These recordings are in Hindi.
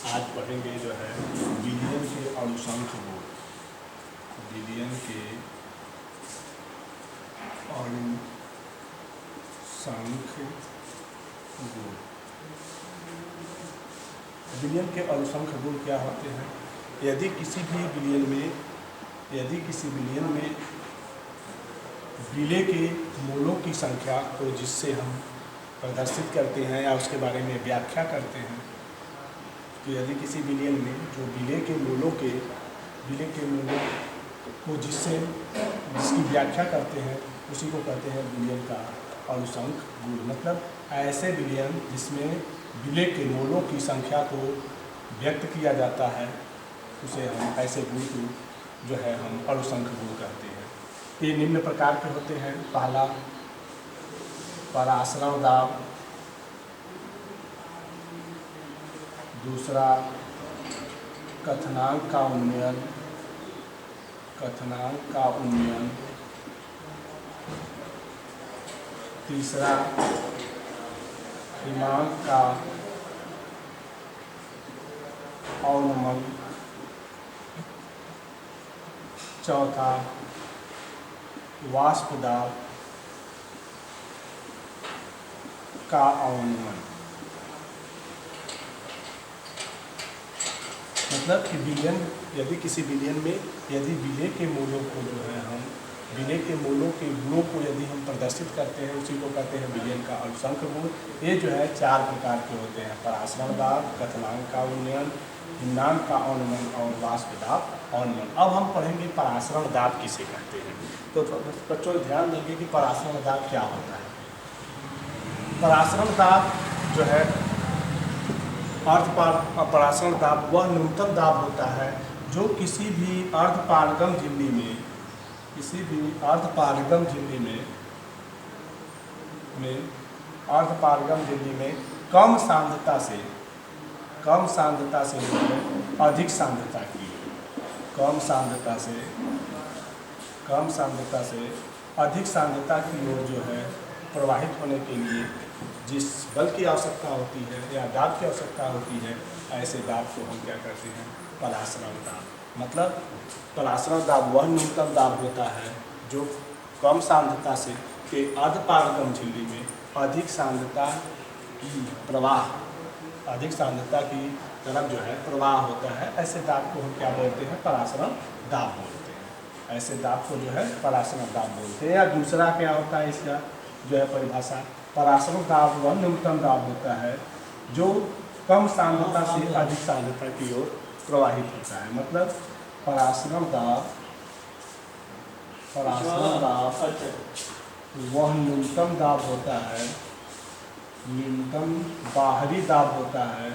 आज पढ़ेंगे जो है विलियम के अनुसंख्य गुण। विलियम के अनुसंख्य गुण। विलियम के अनुसंख्य गुण क्या होते हैं? यदि किसी विलियन में विलेय के मूलों की संख्या को जिससे हम प्रदर्शित करते हैं या उसके बारे में व्याख्या करते हैं, तो यदि किसी विलियन में जो विलेय के मूलों को जिसकी व्याख्या करते हैं उसी को कहते हैं विलियन का अनुसंख्य गुण। मतलब ऐसे विलियन जिसमें विलेय के मूलों की संख्या को व्यक्त किया जाता है उसे हम ऐसे गुण को जो है हम अनुसंख्य गुण कहते हैं। ये निम्न प्रकार के होते हैं। पहला परासरण दाब, दूसरा कथनांक का उन्नयन, तीसरा हिमांक का अवनमन, चौथा वाष्प दाब का अवनमन। मतलब कि विलियन, यदि किसी विलियन में यदि विलेय के मूलों को जो है हम विलेय के मूलों के गुणों को यदि हम प्रदर्शित करते हैं उसी को कहते हैं विलियन का अनुसंख्य गुण। ये जो है 4 प्रकार के होते हैं: परासरण दाब, कथनांक का उन्नयन, हिम्नांक का अवनमन और वाष्प दाब अवनमन। अब हम पढ़ेंगे परासरण दाब किसे कहते हैं। तो बच्चों ध्यान देंगे कि परासरण दाब क्या होता है। परासरण दाब जो है परासरण दाब वह न्यूनतम दाब होता है जो किसी भी अर्धपारगम झिल्ली में कम सांद्रता से जो है अधिक सांद्रता की अधिक सांद्रता की ओर जो है प्रवाहित होने के लिए जिस बल की आवश्यकता होती है या दाब की आवश्यकता होती है, ऐसे दाब को हम क्या कहते हैं? परासरण दाब। मतलब परासरण दाब वह न्यूनतम दाब होता है जो कम सांद्रता से के अर्धपारगम झिल्ली में अधिक सांद्रता की तरफ जो है प्रवाह होता है। ऐसे दाब को हम क्या बोलते हैं? परासरण दाब बोलते हैं। ऐसे दाब को जो है परासरण दाब बोलते हैं। या दूसरा क्या होता है इसका जो है परिभाषा? परासरण दाब वह न्यूनतम दाब होता है जो कम सांद्रता से अधिक सांद्रता की ओर प्रवाहित होता है। मतलब परासरण दाब वह न्यूनतम दाब होता है, न्यूनतम बाहरी दाब होता है,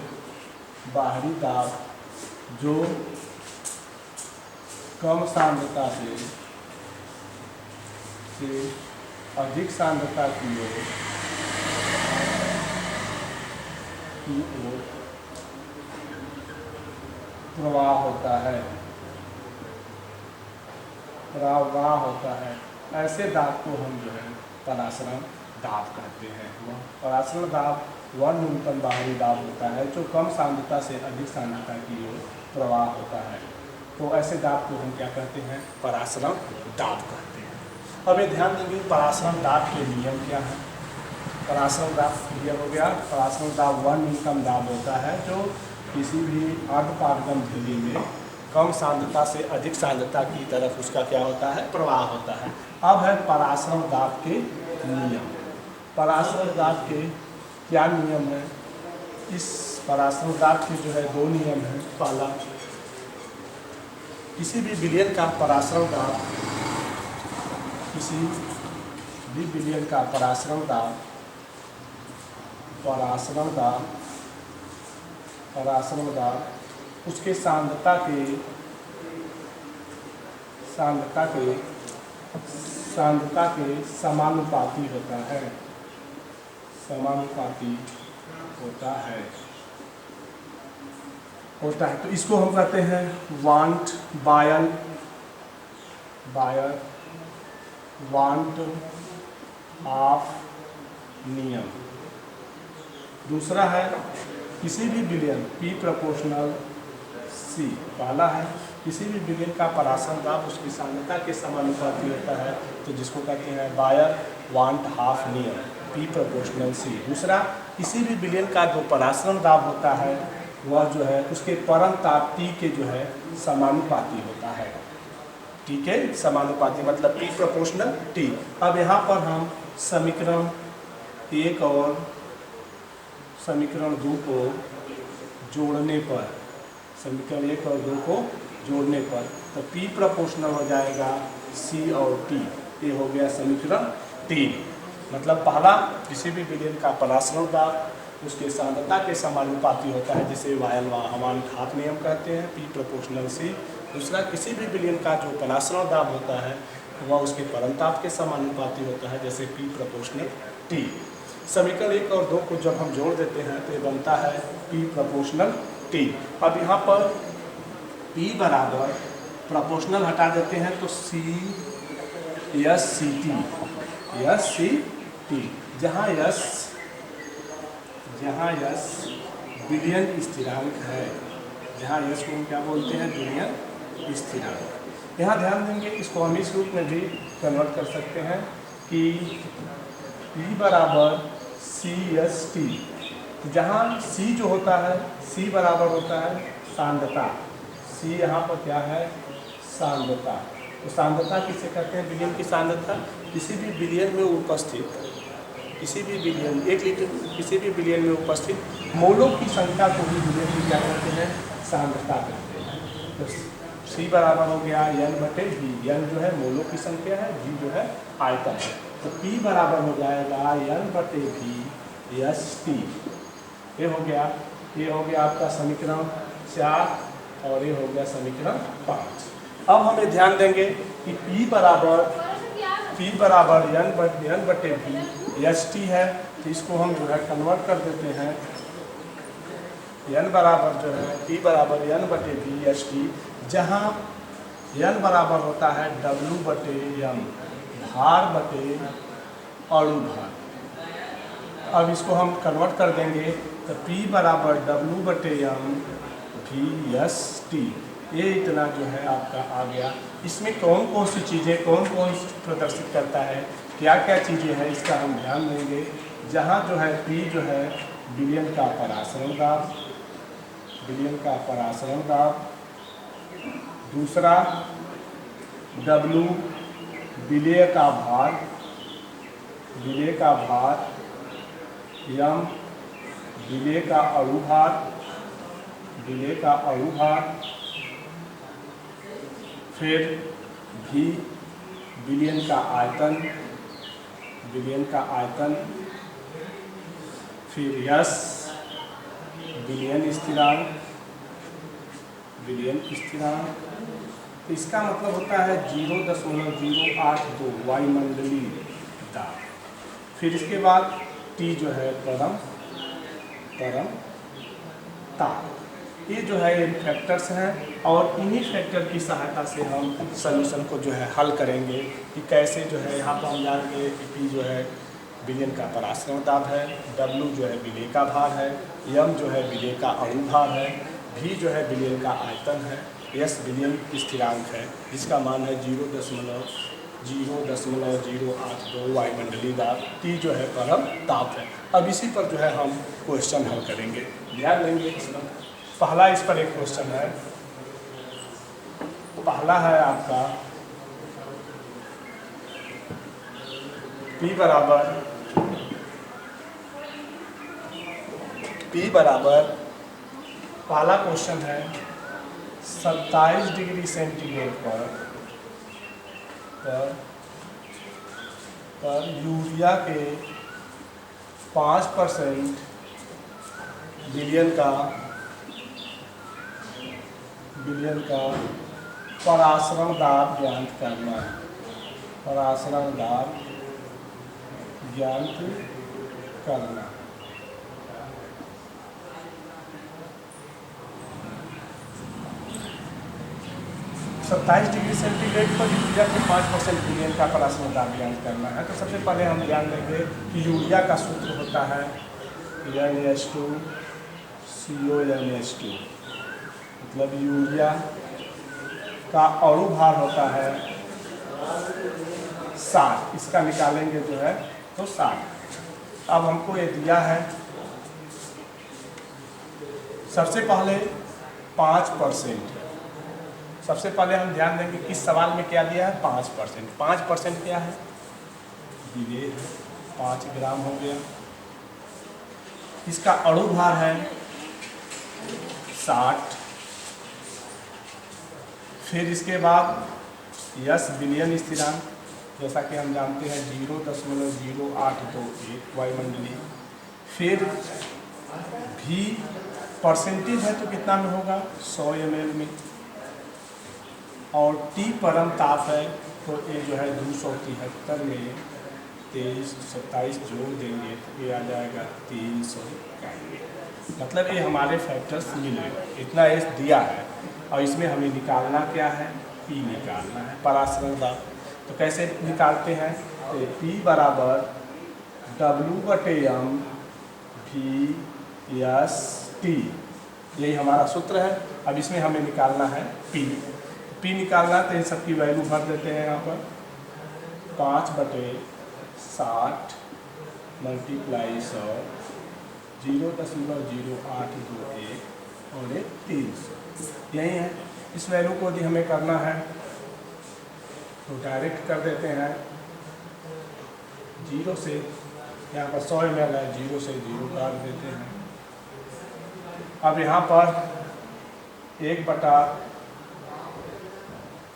जो कम सांद्रता से अधिक सांद्रता की ओर प्रवाह होता है। ऐसे दाब को हम जो है परासरण दाब कहते हैं। परासरण दाब वह न्यूनतम बाहरी दाब होता है जो कम सांद्रता से अधिक सांद्रता की ओर प्रवाह होता है। तो ऐसे दाब को हम क्या कहते हैं? परासरण दाब कहते हैं। अब ये ध्यान देंगे परासरण दाब के नियम क्या है। परासरण दाब क्लियर हो गया। परासरण दाब वह न्यूनतम दाब होता है जो किसी भी अर्धपारगम झिल्ली में कम सांद्रता से अधिक सांद्रता की तरफ उसका क्या होता है? प्रवाह होता है। अब है परासरण दाब के नियम। परासरण दाब के क्या नियम है? इस परासरण दाब के जो है 2 नियम हैं। पहला, किसी भी विलियन का परासरण दाब उसके सांद्रता के समानुपाती होता है। तो इसको हम कहते हैं वांट ऑफ नियम। दूसरा है किसी भी विलयन P प्रोपोर्शनल C पहला है, किसी भी विलयन का परासरण दाब उसकी सांद्रता के समानुपाती होता है, तो जिसको कहते हैं बायर वांट हाफ नियम, P प्रोपोर्शनल C। दूसरा, किसी भी विलयन का जो परासरण दाब होता है वह जो है उसके परम ताप T के जो है समानुपाती होता है। T के समानुपाती मतलब P प्रोपोर्शनल T। अब यहाँ पर हम समीकरण 1 और समीकरण 2 को जोड़ने पर, समीकरण 1 और 2 को जोड़ने पर तो P प्रोपोर्शनल हो जाएगा C और T। ये हो गया समीकरण 3। मतलब पहला, किसी भी विलयन का परासरण दाब उसके सांद्रता के समानुपाती होता है, जिसे वायल वाहवान हाफ नियम कहते हैं, P प्रोपोर्शनल C। दूसरा, किसी भी विलयन का जो परासरण दाब होता है वह उसके परमताप के समानुपाती होता है, जैसे P प्रोपोर्शनल T। समीकरण 1 और 2 को जब हम जोड़ देते हैं तो ये बनता है P प्रोपोर्शनल T। अब यहाँ पर P बराबर प्रोपोर्शनल हटा देते हैं तो C S C T, जहाँ यस विलयन स्थिरांक है, जहाँ यस को हम क्या बोलते हैं, विलयन स्थिरांक। यहाँ ध्यान देंगे, इसको हम इस रूप में भी कन्वर्ट कर सकते हैं कि P बराबर C S T, तो जहाँ C जो होता है, C बराबर होता है सांद्रता, C यहाँ पर क्या है, सांद्रता। तो सांद्रता किसे कहते हैं, विलयन की सांद्रता। किसी भी विलयन में उपस्थित, किसी भी विलयन 1 लीटर किसी भी विलयन में उपस्थित मोलों की संख्या को भी विलयन की क्या कहते हैं, सांद्रता कहते हैं। तो C बराबर हो गया N/V, N जो है मोलों की संख्या है, V जो है आयतन है, तो P बराबर हो जाएगा N/V ST। ये हो गया आपका समीकरण 4 और ये हो गया समीकरण 5। अब हमें ध्यान देंगे कि P बराबर N/V ST है, तो इसको हम जो है कन्वर्ट कर देते हैं। N बराबर जो है P बराबर N/V ST, जहाँ N बराबर होता है W/M, भार बटे अणु भार। अब इसको हम कन्वर्ट कर देंगे तो P बराबर W/M VST। ये इतना जो है आपका आ गया। इसमें कौन कौन सी चीज़ें कौन प्रदर्शित करता है, क्या क्या चीज़ें हैं, इसका हम ध्यान देंगे। जहाँ जो है P जो है विलयन का परासरण दाब, विलयन का परासरण दाब। दूसरा, W विलय का भार, विलय का भार। M विलय का अणु भार, विलय का अणु भार। फिर V विलयन का आयतन, विलयन का आयतन। फिर S विलयन स्थिरांक, विलयन स्थिरांक। इसका मतलब होता है 0.082 वायुमंडलीय दाब। फिर इसके बाद T जो है परम ताप। ये जो है इन फैक्टर्स हैं और इन्हीं फैक्टर की सहायता से हम सॉल्यूशन को जो है हल करेंगे कि कैसे जो है। यहाँ पर हम जानेंगे कि P जो है विलयन का परासरण दाब है, W जो है विलय का भार है, M जो है विलय का अणु भार है, V जो है विलयन का आयतन है, S विलयन स्थिरांक है जिसका मान है 0.082 वायुमंडलीय दाब। T जो है परम ताप है। अब इसी पर जो है हम क्वेश्चन हल करेंगे, ध्यान देंगे इसमें। पहला इस पर एक क्वेश्चन है, पहला है आपका P बराबर पहला क्वेश्चन है 27 डिग्री सेंटीग्रेड पर यूरिया के 5% विलयन का परासरण दाब ज्ञात करना है। परासरण दाब ज्ञात करना। 27 डिग्री सेंटीग्रेड पर यूरिया के 5% विलयन का परासरण दाब ज्ञात करना है। तो सबसे पहले हम ध्यान देंगे कि यूरिया का सूत्र होता है NH2 CONH2, मतलब यूरिया का अणु भार होता है 60, इसका निकालेंगे जो है तो 60। अब हमको ये दिया है, सबसे पहले 5%। सबसे पहले हम ध्यान देंगे किस सवाल में क्या दिया है, 5%। 5% क्या है, दिए है 5 ग्राम हो गया। इसका अणु भार है 60। फिर इसके बाद यस विलयन स्थिरांक, जैसा कि हम जानते हैं 0.0821 वायुमंडलीय। फिर भी परसेंटेज है तो कितना में होगा, 100 ml में। और T परम ताप है तो ये जो है 273 में 23 27 जोड़ देंगे तो ये आ जाएगा 391। मतलब ये हमारे फैक्टर्स मिले, इतना एस दिया है और इसमें हमें निकालना क्या है, P निकालना है, परासरण दाब। तो कैसे निकालते हैं, तो P बराबर W/m/V/S/T, यही हमारा सूत्र है। अब इसमें हमें निकालना है P निकालना, तो इन सब की वैल्यू भर देते हैं यहाँ पर। 5/60 मल्टीप्लाई 100, 0.0821 और 300, यही है। इस वैल्यू को यदि हमें करना है तो डायरेक्ट कर देते हैं 0 से, यहाँ पर 100 ml है, 0 से 0 काट देते हैं। अब यहाँ पर 1/1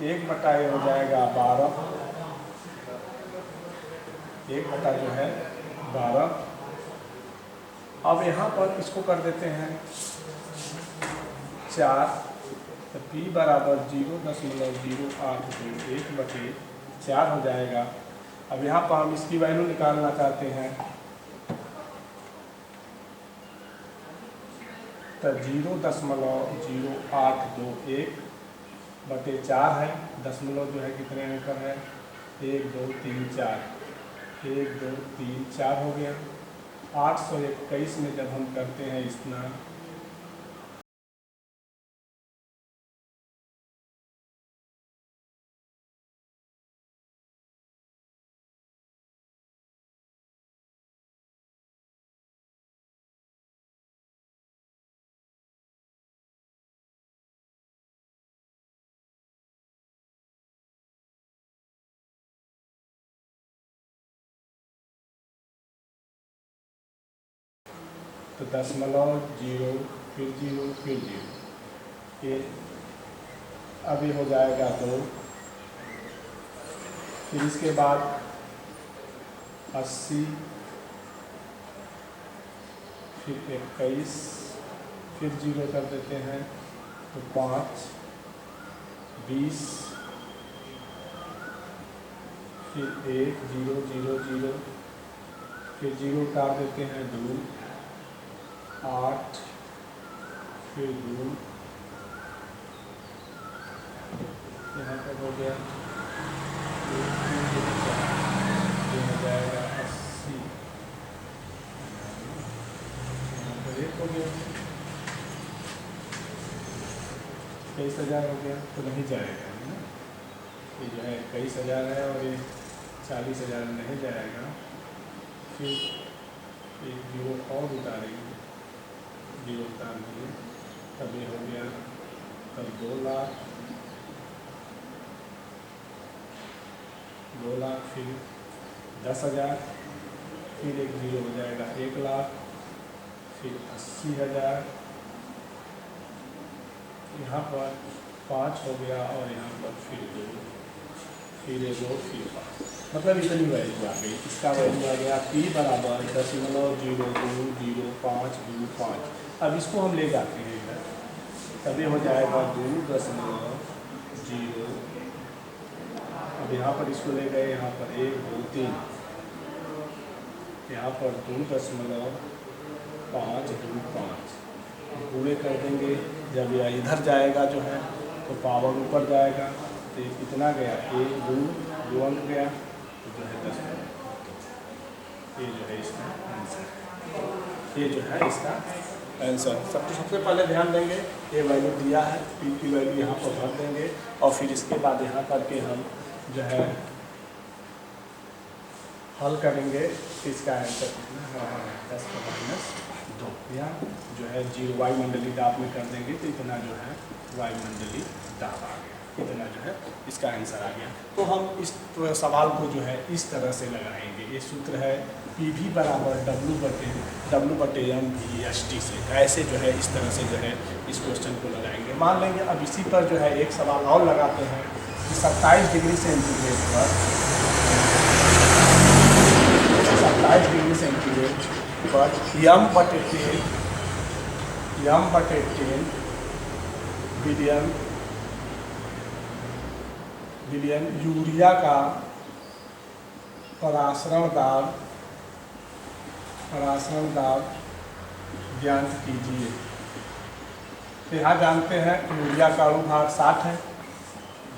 ये हो जाएगा 12, 1/, जो है 12। अब यहाँ पर इसको कर देते हैं 4, तो P बराबर 0.0821/4 हो जाएगा। अब यहाँ पर हम इसकी वैल्यू निकालना चाहते हैं, तो 0.0821/4 है। दशमलव जो है कितने अंक है, 1 2 3 4, 1 2 3 4 हो गया। 821 में जब हम करते हैं इतना, तो 0.0 फिर 0 फिर 0, ये अब ये हो जाएगा 2। फिर इसके बाद 80, फिर 21, फिर 0 कर देते हैं तो 5, 20, फिर 1 0 0 0, फिर 0 काट देते हैं 2, 8, फिर 2, यहाँ पर हो गया, ये हो जाएगा 80, यहाँ पर 1 हो गया, 23,000 हो गया, तो नहीं जाएगा है ना। ये जो है 23,000 है और ये 40,000 नहीं जाएगा। फिर एक 0 और उतारेंगे, 0 उतार दिए, तब ये हो गया, तब 2 लाख, 2 लाख, फिर 10,000, फिर एक 0 हो जाएगा 1 लाख, फिर 80,000, यहाँ पर 5 हो गया और यहाँ पर फिर 2, फिर 2, फिर 5, मतलब इतनी वैल्यू आ गई। इसका वैल्यू आ गया P बराबर 0.020525। अब इसको हम ले जाते हैं इधर, तब ये हो जाएगा 2.0। अब यहाँ पर इसको ले गए, यहाँ पर 1 2 3, यहाँ पर 2.525 पूरे कर देंगे। जब यह इधर जाएगा जो है तो पावर ऊपर जाएगा, तो ये कितना गया, 1 2 अंक गया, तो जो है 10। ये जो है इसका आंसर, ये जो है इसका आंसर। सबसे पहले ध्यान देंगे ये वैल्यू दिया है, पी की वैल्यू यहाँ पर भर देंगे और फिर इसके बाद यहाँ करके हम जो है हल करेंगे। इसका आंसर कितना है 10⁻²। यहाँ जो है 0 वायुमंडलीय दाब में कर देंगे तो इतना जो है वायुमंडलीय दाब आ गया, इतना जो है इसका आंसर आ गया। तो हम इस सवाल को जो है इस तरह से लगाएंगे। ये सूत्र है PV बराबर W/m/VST से। ऐसे जो है इस तरह से जो है इस क्वेश्चन को लगाएंगे। मान लेंगे अब इसी पर जो है एक सवाल और लगाते हैं कि 27 डिग्री सेंटीग्रेड पर 27 डिग्री सेंटीग्रेड पर m/10 बिलियन यूरिया का परासरण दाब ज्ञात कीजिए। तो यहाँ जानते हैं यूरिया का अणुभार 60 है,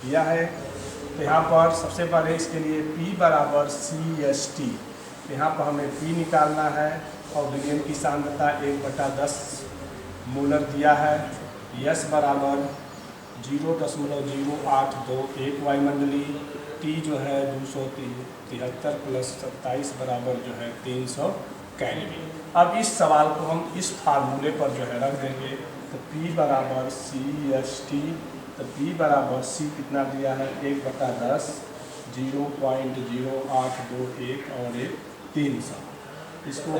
दिया है। तो यहाँ पर सबसे पहले इसके लिए P बराबर CST, यहाँ पर हमें P निकालना है और विलियन की सांद्रता 1/10 मोलर दिया है। S बराबर 0.0821 वायुमंडलीय, T जो है 273 + 27 बराबर जो है 300 केल्विन। अब इस सवाल को हम इस फार्मूले पर जो है रख देंगे। तो P बराबर CST, तो P बराबर C कितना दिया है 1/10, 0.0821 और 300। इसको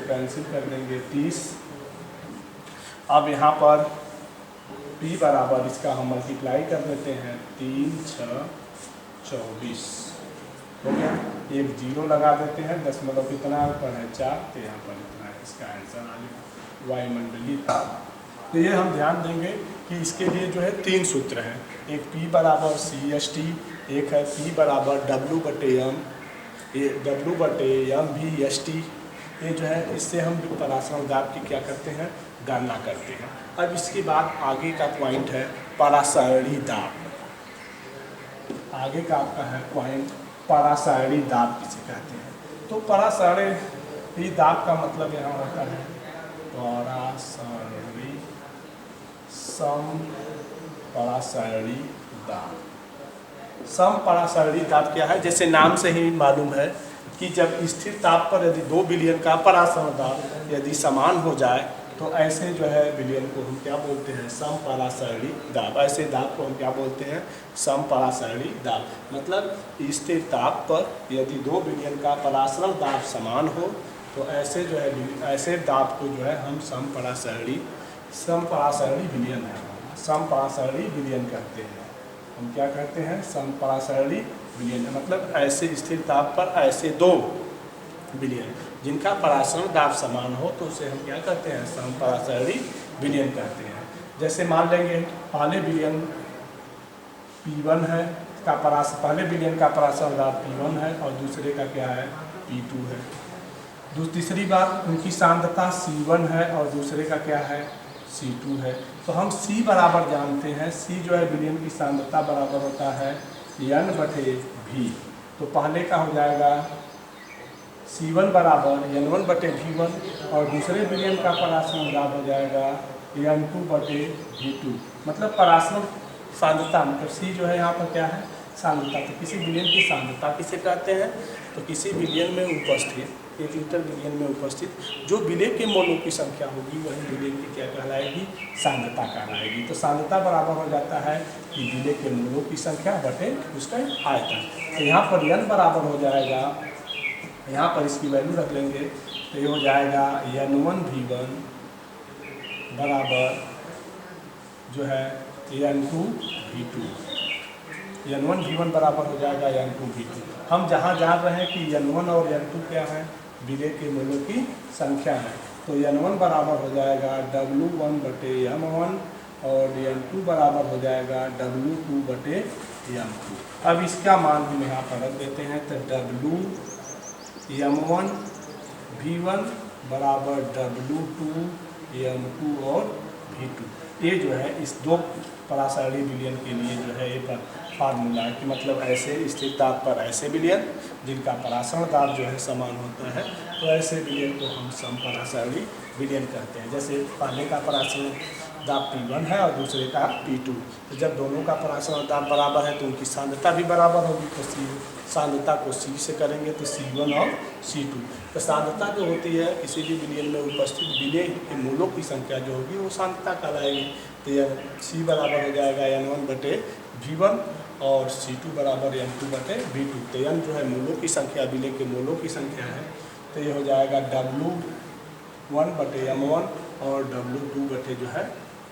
कैंसिल कर देंगे 30। अब यहाँ पर P बराबर इसका हम मल्टीप्लाई कर देते हैं 3 6 24 हो गया। एक 0 लगा देते हैं, दशमलव कितना ऊपर है 4, तो यहाँ पर इतना है। इसका आंसर आ गया वायुमंडलीय दाब। तो ये हम ध्यान देंगे कि इसके लिए जो है 3 सूत्र हैं। एक P बराबर CST, एक है P बराबर W/m/VST। ये जो है इससे हम परासरण दाब की क्या करते हैं, गणना करते हैं। अब इसके बाद आगे का पॉइंट है परासरणी दाब। आगे का आपका है पॉइंट परासरणी दाब किसे कहते हैं। तो परासरणी दाब का मतलब यहाँ होता है समपरासरणी दाब। समपरासरणी दाब क्या है, जैसे नाम से ही मालूम है कि जब स्थिर ताप पर यदि 2 विलियन का परासरण दाब यदि समान हो जाए तो ऐसे जो है विलियन को हम क्या बोलते हैं, समपरासरणी दाब। ऐसे दाब को हम क्या बोलते हैं, समपरासरणी दाब। मतलब स्थिर ताप पर यदि 2 विलियन का परासरण दाब समान हो तो ऐसे जो है ऐसे दाब को जो है हम समपरासरणी विलियन है, समपरासरणी विलियन कहते हैं। हम क्या कहते हैं, समपरासरणी विलियन। मतलब ऐसे स्थिर ताप पर ऐसे 2 विलियन जिनका परासरण दाब समान हो तो उसे हम क्या कहते हैं, समपरासरणी विलियन कहते हैं। जैसे मान लेंगे पहले विलियन P1 है का पहले विलियन का परासरण दाब P1 है और दूसरे का क्या है P2 है। तीसरी बात उनकी सांद्रता C1 है और दूसरे का क्या है C2 है। तो हम C बराबर जानते हैं, C जो है विलियन की सांद्रता बराबर होता है N/V। तो पहले का हो जाएगा C1 बराबर N1/V1 और दूसरे विलियन का परासरण दाब हो जाएगा N2/V2। मतलब परासरण सांद्रता, मतलब C जो है यहाँ पर क्या है सांद्रता। तो किसी विलियन की सांद्रता किसे कहते हैं, तो किसी विलियन में उपस्थित, एक लीटर विलियन में उपस्थित जो विलय के मोलों की संख्या होगी वही विलय की क्या कहलाएगी, सांद्रता कहलाएगी। तो सांद्रता बराबर हो जाता है कि विलय के मोलों की संख्या बटे उसका आयतन। तो यहाँ पर N बराबर हो जाएगा, यहाँ पर इसकी वैल्यू रख लेंगे तो ये हो जाएगा N1V1 बराबर जो है N2V2। N1V1 बराबर हो जाएगा N2V2। हम जहाँ जान रहे हैं कि N1 और N2 क्या है, विलय के मोलों की संख्या है। तो N1 बराबर हो जाएगा W1/m1 और N2 बराबर हो जाएगा W2/m2। अब इसका मान हम यहाँ पर रख देते हैं। तो WM1V1 बराबर W2M2 और V2। ये जो है इस दो परासरणी विलयन के लिए जो है एक फार्मूला है कि मतलब ऐसे स्थिर दाब पर ऐसे विलयन जिनका परासरण दाब जो है समान होता है, तो ऐसे विलयन को हम समपरासरणी विलयन कहते हैं। जैसे पहले का परासरण दाब P1 है और दूसरे का P2, तो जब दोनों का परासरण दाब बराबर है तो उनकी सांद्रता भी बराबर होगी, तो सांद्रता को C से करेंगे तो C1 और C2। तो सांद्रता जो होती है किसी भी विलयन में उपस्थित विलय के मूलों की संख्या जो होगी वो सांद्रता कहलाएगी। तो यह C बराबर हो जाएगा N1/V1 और C2 बराबर N2/V2। तो N जो है मूलों की संख्या, विलय के मूलों की संख्या है, तो ये हो जाएगा W1/M1 और W2 जो है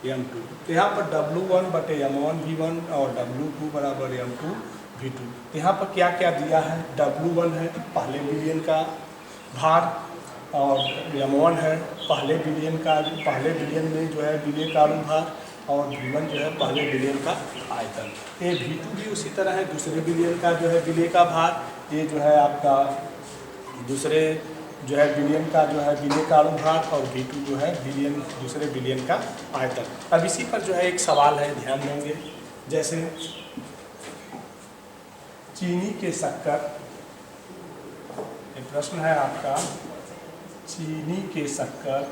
M2। तो यहाँ पर W1/M1 V1 और W2 बराबर M2 V2। तो यहाँ पर क्या क्या दिया है, W1 है पहले विलयन का भार और M1 है पहले विलयन में जो है विलय का अनुभार और V1 जो है पहले विलयन का आयतन। ये V2 भी उसी तरह है, दूसरे विलयन का जो है विलय का भार, ये जो है आपका दूसरे जो है विलयन का जो है विलय का अनुभार और V2 जो है दूसरे विलयन का आयतन। अब इसी पर जो है एक सवाल है, ध्यान देंगे। जैसे चीनी के शक्कर, एक प्रश्न है आपका, चीनी के शक्कर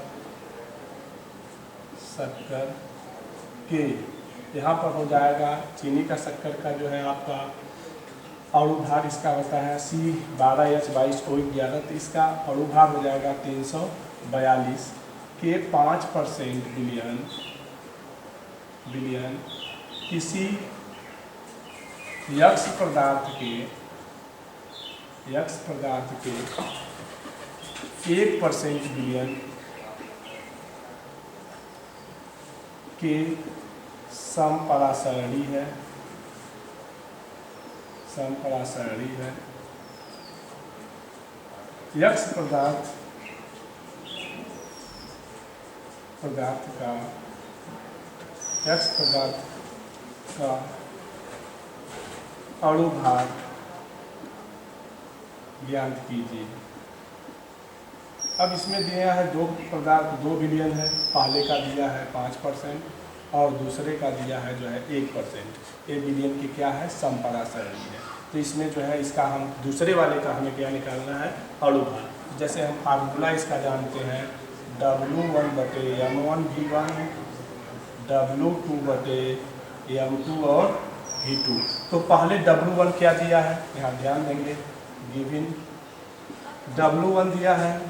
के यहाँ पर हो जाएगा चीनी का शक्कर का जो है आपका अणुभार इसका होता है C12H22O11, तो इसका अणुभार हो जाएगा 342 के 5% विलयन किसी यक्ष पदार्थ के 1% विलयन के समपरासरणी है। यक्ष पदार्थ का अणुभार ज्ञात कीजिए। अब इसमें दिया है दो विलयन है, पहले का दिया है 5% और दूसरे का दिया है जो है 1%। ये विलयन की क्या है, समपरासरणी है। तो इसमें जो है इसका हम दूसरे वाले का हमें क्या निकालना है, अणुभार। जैसे हम फार्मूला इसका जानते हैं W1/M1 V1 W2/M2 और V2। तो पहले W1 क्या दिया है, यहाँ ध्यान देंगे, गिवन W1 दिया है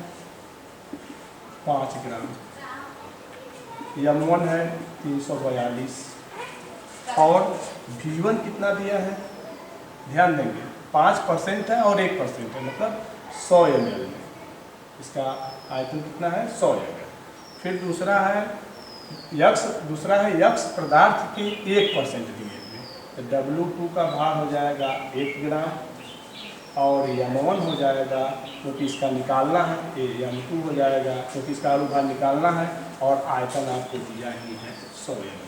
5 ग्राम, M1 है 342 और V1 कितना दिया है, ध्यान देंगे 5% है और 1% है, मतलब 100 ml में इसका आयतन कितना है, 100 ml। फिर दूसरा है यक्ष पदार्थ के 1% विलयन में, तो W2 का भार हो जाएगा 1 ग्राम और M1 हो जाएगा क्योंकि इसका निकालना है, ये M2 हो जाएगा क्योंकि इसका अणुभार निकालना है और आयतन आपको दिया ही है 100 ml,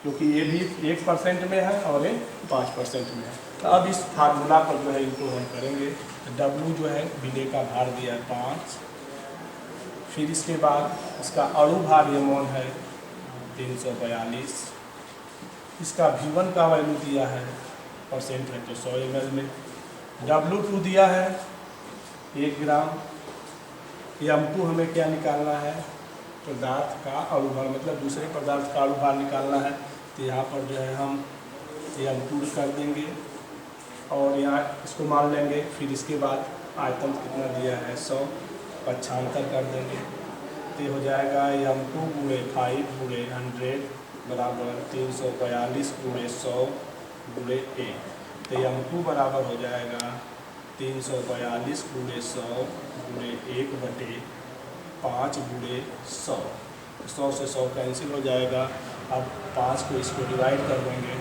क्योंकि ये भी 1% में है और ये 5% में है। तो अब इस फार्मूला पर जो है इनको हम करेंगे। W जो है विलय का भार दिया है 5, फिर इसके बाद इसका अणुभार M1 है 342, इसका V1 का वैल्यू दिया है परसेंट है तो 100 ml में, W2 दिया है 1 ग्राम, M2 हमें क्या निकालना है, पदार्थ का अणुभार, मतलब दूसरे पदार्थ का अणुभार निकालना है। तो यहाँ पर जो है हम M2 कर देंगे और यहाँ इसको मान लेंगे, फिर इसके बाद आयतन कितना दिया है 100, 75 कर देंगे, तो हो जाएगा M2 × 5 × 100 बराबर 342 × 100 × 1। तो M2 बराबर हो जाएगा 342 × 100 × 1/5 × 100। 100 से 100 कैंसिल हो जाएगा। अब 5 को इसको डिवाइड कर देंगे,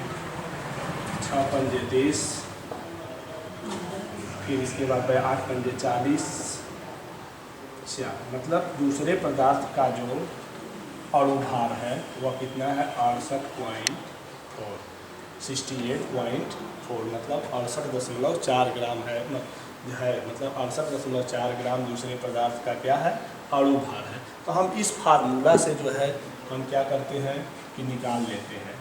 6 पंजे 30, फिर इसके बाद 8 पंजे 40, मतलब दूसरे पदार्थ का जो अणुभार है वह कितना है 68.4, 68.4, मतलब 68.4 ग्राम है, मतलब 68.4 ग्राम दूसरे पदार्थ का क्या है, अणुभार है। तो हम इस फार्मूला से जो है हम क्या करते हैं, की निकाल लेते हैं।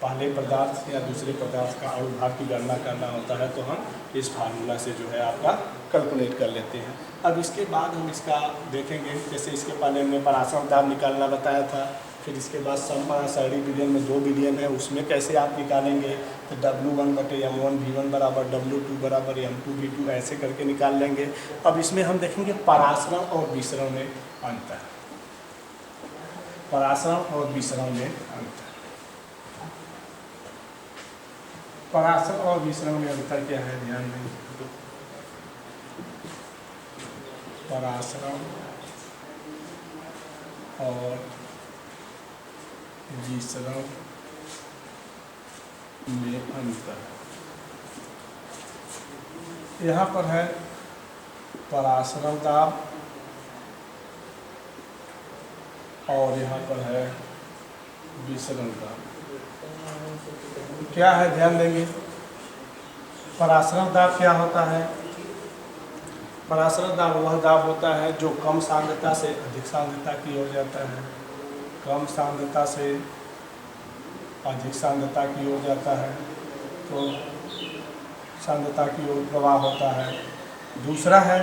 पहले पदार्थ या दूसरे पदार्थ का अणुभार की गणना करना होता है तो हम इस फार्मूला से जो है आपका कैलकुलेट कर लेते हैं। अब इसके बाद हम इसका देखेंगे, जैसे इसके पहले हमने परासरण दाब निकालना बताया था, फिर इसके बाद समपरासारणी विलयन में 2 विलयन है, उसमें कैसे आप निकालेंगे, तो W1/M1V1 बराबर W2/M2V2 ऐसे करके निकाल लेंगे। अब इसमें हम देखेंगे परासरण और विसरण में अंतर। परासरण और विसरण में अंतर। परासरण और विसरण में अंतर क्या है, ध्यान दें। परासरण और विसरण में अंतर, यहाँ पर है परासरण दाब और यहाँ पर है विसरण दाब। क्या है, ध्यान देंगे। परासरण दाब क्या होता है? परासरण दाब वह दाब होता है जो कम सांद्रता से अधिक सांद्रता की ओर जाता है। कम सांद्रता से अधिक सांद्रता की ओर जाता है तो सांद्रता की ओर प्रवाह होता है। दूसरा है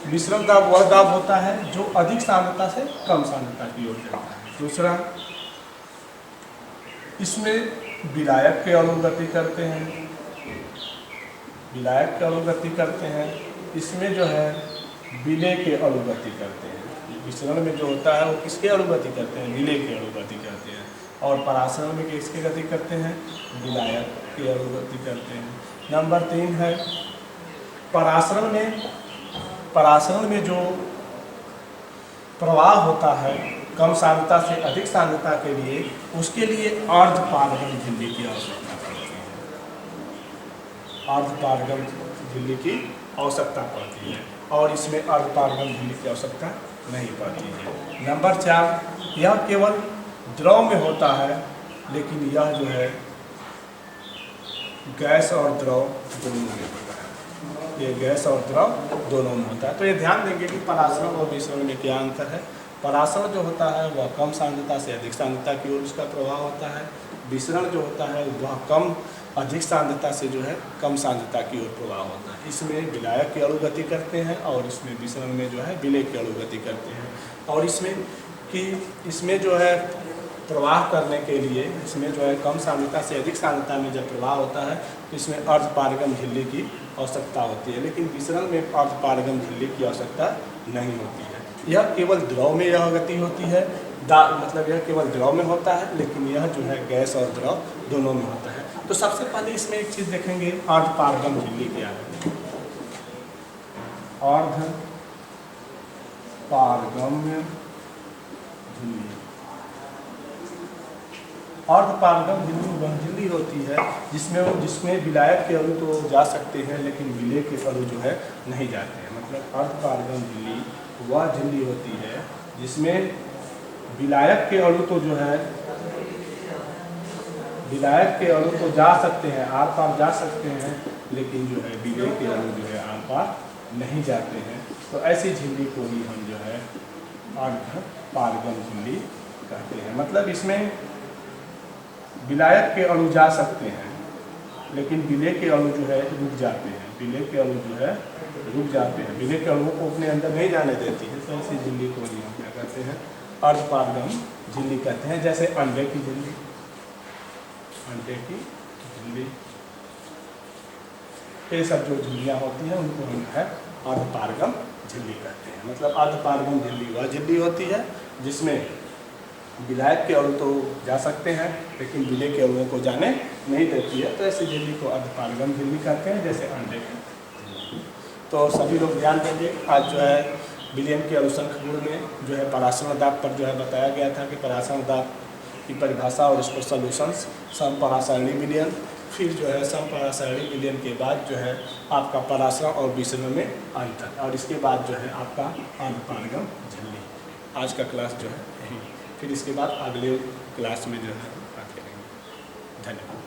मिश्रण दाब, वह दाब होता है जो अधिक सांद्रता से कम सांद्रता की ओर जाता है। दूसरा, इसमें विलायक के अणु गति करते हैं। विलायक के अणु गति करते हैं, इसमें जो है विलेय के अणु गति करते हैं। विसरण में जो होता है वो किसके अणु गति करते हैं? विलेय के अणु गति करते हैं। और परासरण में किसके गति करते हैं? विलायक के अणु गति करते हैं। नंबर 3 है परासरण में जो प्रवाह होता है कम सांद्रता से अधिक सांद्रता के लिए, उसके लिए अर्धपारगम झिल्ली की आवश्यकता पड़ती है। अर्धपारगम झिल्ली की आवश्यकता पड़ती है और इसमें अर्धपारगम झिल्ली की आवश्यकता नहीं पड़ती है। नंबर 4, यह केवल द्रव में होता है, लेकिन यह जो है गैस और द्रव दोनों में होता है। ये गैस और द्रव दोनों में होता है। तो ये ध्यान देंगे कि परासरण और विसरण में क्या अंतर है। परासरण जो होता है वह कम सांद्रता से अधिक सांद्रता की ओर उसका प्रवाह होता है। विसरण जो होता है वह अधिक सांद्रता से जो है कम सांद्रता की ओर प्रवाह होता है। इसमें विलायक की अणु गति करते हैं और इसमें विसरण में जो है विलेय की अणु गति करते हैं। और इसमें जो है प्रवाह करने के लिए, इसमें जो है कम सांद्रता से अधिक सांद्रता में जब प्रवाह होता है तो इसमें अर्धपारगम झिल्ली की आवश्यकता होती है, लेकिन विसरण में अर्धपारगम झिल्ली की आवश्यकता नहीं होती है। यह केवल द्रव में यह गति होती है, मतलब यह केवल द्रव में होता है, लेकिन यह जो है गैस और द्रव दोनों में होता है। तो सबसे पहले इसमें एक चीज़ देखेंगे, अर्धपारगम झिल्ली क्या है। अर्धपारगम झिल्ली, अर्धपारगम झिल्ली वह झिल्ली होती है जिसमें विलायक के अणु तो जा सकते हैं, लेकिन विलेय के अणु जो है नहीं जाते हैं। मतलब अर्धपारगम झिल्ली वह झिल्ली होती है जिसमें विलायक के अणु तो जो है विलायक के अणु तो जा सकते हैं, आर पार जा सकते हैं, लेकिन जो है विलेय के अणु जो है आर पार नहीं जाते हैं। तो ऐसी झिल्ली को ही हम जो है अर्धपारगम झिल्ली कहते हैं। मतलब इसमें विलायक के अणु जा सकते हैं, लेकिन विलेय के अणु जो है रुक जाते हैं। विलेय के अणु जो है रुक जाते हैं, विलेय के अणुओं को अपने अंदर नहीं जाने देती है। तो ऐसी झिल्ली को ही हम क्या कहते हैं? अर्धपारगम झिल्ली कहते हैं। जैसे अंडे की झिल्ली, ये सब जो झिल्लियाँ होती हैं उनको हम है अर्धपारगम झिल्ली कहते हैं। मतलब अर्धपारगम झिल्ली वह झिल्ली होती है जिसमें विलायक के अणु तो जा सकते हैं, लेकिन विलेय के अणुओं को जाने नहीं देती है। तो ऐसी झिल्ली को अर्धपारगम झिल्ली कहते हैं, जैसे अंडे की। तो सभी लोग ध्यान देंगे। आज जो है विलियम के अनुसंख्य गुण में जो है परासरण दाब पर जो है बताया गया था कि परासरण दाब की परिभाषा और इसको सॉल्यूशंस, समपरासारणी विलयन, फिर जो है समपरासारणी विलयन के बाद जो है आपका परासरण और विसरण में अंतर, और इसके बाद जो है आपका अर्धपारगम झिल्ली। आज का क्लास जो है यही, फिर इसके बाद अगले क्लास में जो है बात करेंगे। धन्यवाद।